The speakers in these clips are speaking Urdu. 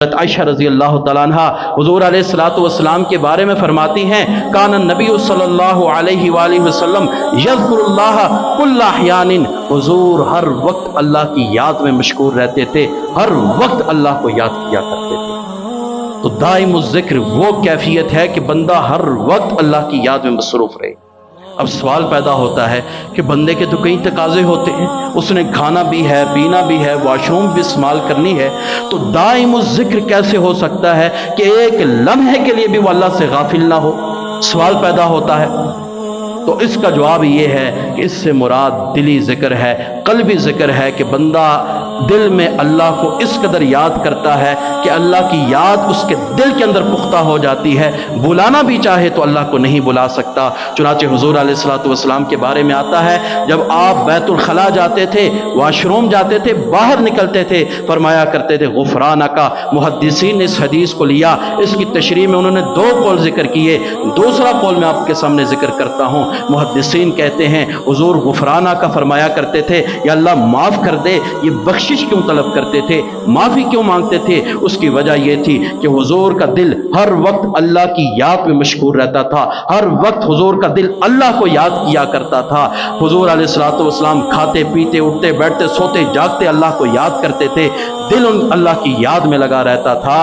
عائشہ رضی اللہ تعالیٰ عنہ حضور علیہ الصلوۃ والسلام کے بارے میں فرماتی ہیں کان النبی صلی اللہ علیہ وآلہ وسلم یذکر اللہ کل احیان، حضور ہر وقت اللہ کی یاد میں مشغول رہتے تھے، ہر وقت اللہ کو یاد کیا کرتے تھے۔ تو دائم الذکر وہ کیفیت ہے کہ بندہ ہر وقت اللہ کی یاد میں مصروف رہے۔ اب سوال پیدا ہوتا ہے کہ بندے کے تو کئی تقاضے ہوتے ہیں، اس نے کھانا بھی ہے، پینا بھی ہے، واش روم بھی استعمال کرنی ہے، تو دائم الذکر کیسے ہو سکتا ہے کہ ایک لمحے کے لیے بھی وہ اللہ سے غافل نہ ہو؟ سوال پیدا ہوتا ہے۔ تو اس کا جواب یہ ہے کہ اس سے مراد دلی ذکر ہے، قلبی ذکر ہے کہ بندہ دل میں اللہ کو اس قدر یاد کرتا ہے کہ اللہ کی یاد اس کے دل کے اندر پختہ ہو جاتی ہے، بلانا بھی چاہے تو اللہ کو نہیں بلا سکتا۔ چنانچہ حضور علیہ الصلوۃ والسلام کے بارے میں آتا ہے جب آپ بیت الخلاء جاتے تھے، واش روم جاتے تھے، باہر نکلتے تھے، فرمایا کرتے تھے غفرانک۔ محدثین نے اس حدیث کو لیا، اس کی تشریح میں انہوں نے دو قول ذکر کیے، دوسرا قول میں آپ کے سامنے ذکر کرتا ہوں۔ محدثین کہتے ہیں حضور غفرانک فرمایا کرتے تھے، یا اللہ معاف کر دے، یہ بخشش کیوں طلب کرتے تھے، معافی کیوں مانگتے تھے؟ اس کی وجہ یہ تھی کہ حضور کا دل ہر وقت اللہ کی یاد میں مشغول رہتا تھا، ہر وقت حضور کا دل اللہ کو یاد کیا کرتا تھا۔ حضور علیہ الصلوۃ والسلام کھاتے پیتے اٹھتے بیٹھتے سوتے جاگتے اللہ کو یاد کرتے تھے، دل اللہ کی یاد میں لگا رہتا تھا۔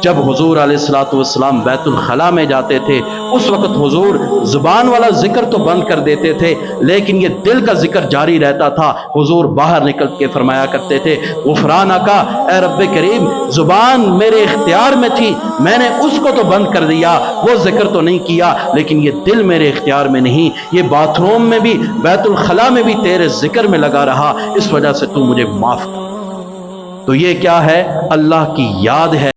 جب حضور علیہ الصلوۃ والسلام بیت الخلاء میں جاتے تھے اس وقت حضور زبان والا ذکر تو بند کر دیتے تھے لیکن یہ دل کا ذکر جاری رہتا تھا۔ حضور باہر نکل کے فرمایا کرتے تھے غفرانک، اے رب کریم زبان میرے اختیار میں تھی، میں نے اس کو تو بند کر دیا، وہ ذکر تو نہیں کیا، لیکن یہ دل میرے اختیار میں نہیں، یہ باتھ روم میں بھی بیت الخلاء میں بھی تیرے ذکر میں لگا رہا، اس وجہ سے تو مجھے معاف کر۔ تو یہ کیا ہے؟ اللہ کی یاد ہے